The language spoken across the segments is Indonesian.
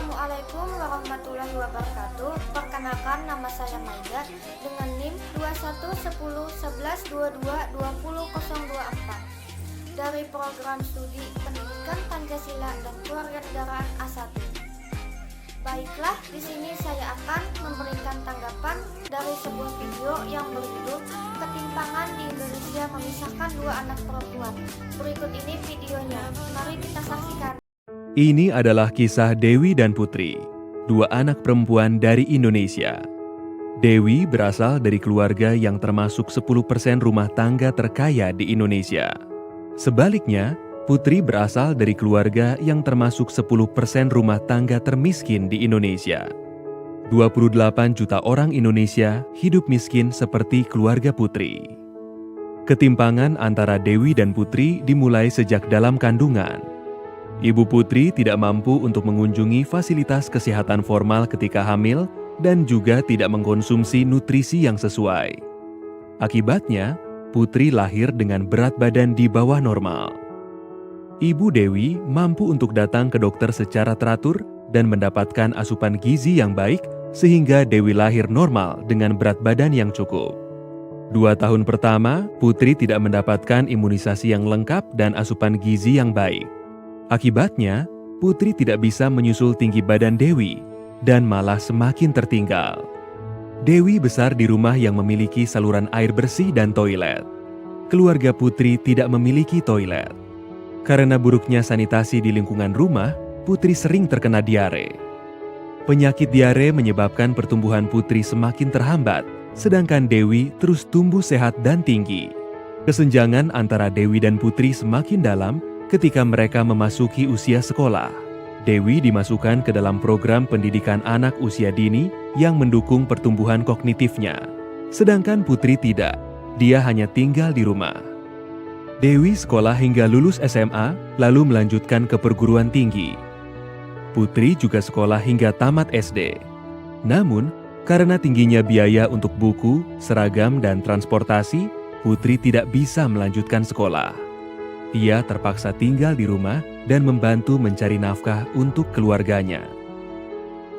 Assalamualaikum warahmatullahi wabarakatuh. Perkenalkan, nama saya Maida dengan NIM 211011222024 dari program studi Pendidikan Pancasila dan Kewarganegaraan A1. Baiklah, di sini saya akan memberikan tanggapan dari sebuah video yang berjudul Ketimpangan di Indonesia Memisahkan Dua Anak Perempuan. Berikut ini videonya, mari kita saksikan. Ini adalah kisah Dewi dan Putri, dua anak perempuan dari Indonesia. Dewi berasal dari keluarga yang termasuk 10% rumah tangga terkaya di Indonesia. Sebaliknya, Putri berasal dari keluarga yang termasuk 10% rumah tangga termiskin di Indonesia. 28 juta orang Indonesia hidup miskin seperti keluarga Putri. Ketimpangan antara Dewi dan Putri dimulai sejak dalam kandungan. Ibu Putri tidak mampu untuk mengunjungi fasilitas kesehatan formal ketika hamil dan juga tidak mengkonsumsi nutrisi yang sesuai. Akibatnya, Putri lahir dengan berat badan di bawah normal. Ibu Dewi mampu untuk datang ke dokter secara teratur dan mendapatkan asupan gizi yang baik sehingga Dewi lahir normal dengan berat badan yang cukup. 2 tahun pertama, Putri tidak mendapatkan imunisasi yang lengkap dan asupan gizi yang baik. Akibatnya, Putri tidak bisa menyusul tinggi badan Dewi dan malah semakin tertinggal. Dewi besar di rumah yang memiliki saluran air bersih dan toilet. Keluarga Putri tidak memiliki toilet. Karena buruknya sanitasi di lingkungan rumah, Putri sering terkena diare. Penyakit diare menyebabkan pertumbuhan Putri semakin terhambat, sedangkan Dewi terus tumbuh sehat dan tinggi. Kesenjangan antara Dewi dan Putri semakin dalam ketika mereka memasuki usia sekolah. Dewi dimasukkan ke dalam program pendidikan anak usia dini yang mendukung pertumbuhan kognitifnya. Sedangkan Putri tidak, dia hanya tinggal di rumah. Dewi sekolah hingga lulus SMA, lalu melanjutkan ke perguruan tinggi. Putri juga sekolah hingga tamat SD. Namun, karena tingginya biaya untuk buku, seragam, dan transportasi, Putri tidak bisa melanjutkan sekolah. Ia terpaksa tinggal di rumah dan membantu mencari nafkah untuk keluarganya.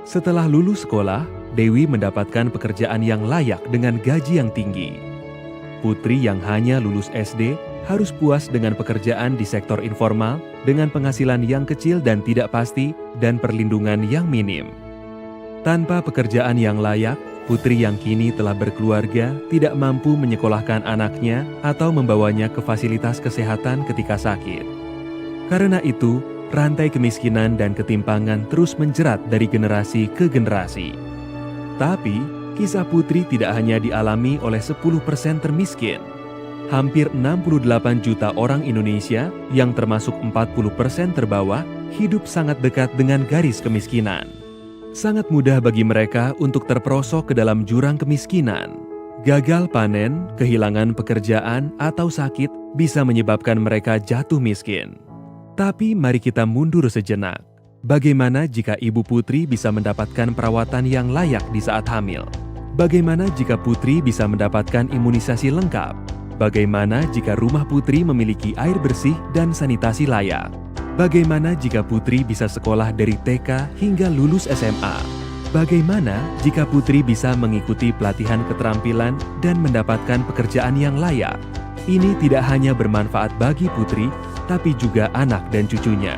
Setelah lulus sekolah, Dewi mendapatkan pekerjaan yang layak dengan gaji yang tinggi. Putri yang hanya lulus SD harus puas dengan pekerjaan di sektor informal dengan penghasilan yang kecil dan tidak pasti dan perlindungan yang minim. Tanpa pekerjaan yang layak, Putri yang kini telah berkeluarga tidak mampu menyekolahkan anaknya atau membawanya ke fasilitas kesehatan ketika sakit. Karena itu, rantai kemiskinan dan ketimpangan terus menjerat dari generasi ke generasi. Tapi, kisah Putri tidak hanya dialami oleh 10% termiskin. Hampir 68 juta orang Indonesia yang termasuk 40% terbawah hidup sangat dekat dengan garis kemiskinan. Sangat mudah bagi mereka untuk terperosok ke dalam jurang kemiskinan. Gagal panen, kehilangan pekerjaan, atau sakit bisa menyebabkan mereka jatuh miskin. Tapi mari kita mundur sejenak. Bagaimana jika Ibu Putri bisa mendapatkan perawatan yang layak di saat hamil? Bagaimana jika Putri bisa mendapatkan imunisasi lengkap? Bagaimana jika rumah Putri memiliki air bersih dan sanitasi layak? Bagaimana jika Putri bisa sekolah dari TK hingga lulus SMA? Bagaimana jika Putri bisa mengikuti pelatihan keterampilan dan mendapatkan pekerjaan yang layak? Ini tidak hanya bermanfaat bagi Putri, tapi juga anak dan cucunya.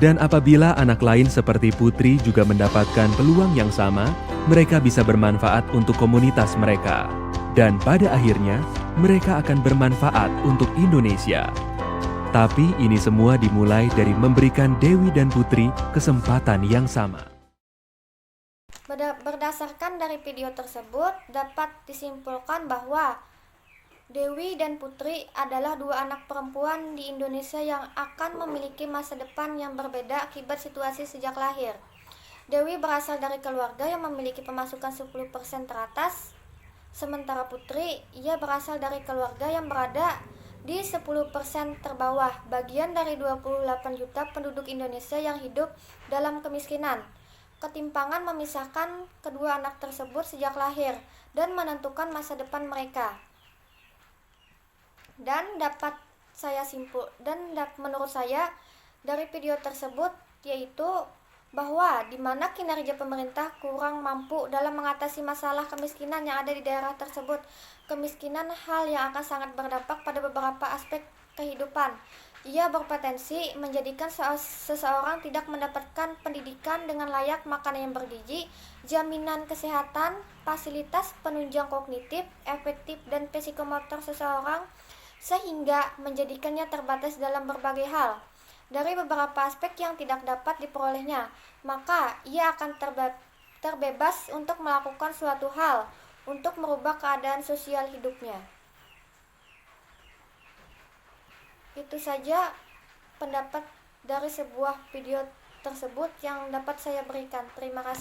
Dan apabila anak lain seperti Putri juga mendapatkan peluang yang sama, mereka bisa bermanfaat untuk komunitas mereka. Dan pada akhirnya, mereka akan bermanfaat untuk Indonesia. Tapi ini semua dimulai dari memberikan Dewi dan Putri kesempatan yang sama. Berdasarkan dari video tersebut, dapat disimpulkan bahwa Dewi dan Putri adalah dua anak perempuan di Indonesia yang akan memiliki masa depan yang berbeda akibat situasi sejak lahir. Dewi berasal dari keluarga yang memiliki pemasukan 10% teratas, sementara Putri, ia berasal dari keluarga yang berada di 10% terbawah, bagian dari 28 juta penduduk Indonesia yang hidup dalam kemiskinan. Ketimpangan memisahkan kedua anak tersebut sejak lahir dan menentukan masa depan mereka. Dan menurut saya dari video tersebut, yaitu bahwa di mana kinerja pemerintah kurang mampu dalam mengatasi masalah kemiskinan yang ada di daerah tersebut. Kemiskinan hal yang akan sangat berdampak pada beberapa aspek kehidupan. Ia berpotensi menjadikan seseorang tidak mendapatkan pendidikan dengan layak, makanan yang bergizi, jaminan kesehatan, fasilitas penunjang kognitif, efektif dan psikomotor seseorang, sehingga menjadikannya terbatas dalam berbagai hal. Dari beberapa aspek yang tidak dapat diperolehnya, maka ia akan terbebas untuk melakukan suatu hal untuk merubah keadaan sosial hidupnya. Itu saja pendapat dari sebuah video tersebut yang dapat saya berikan. Terima kasih.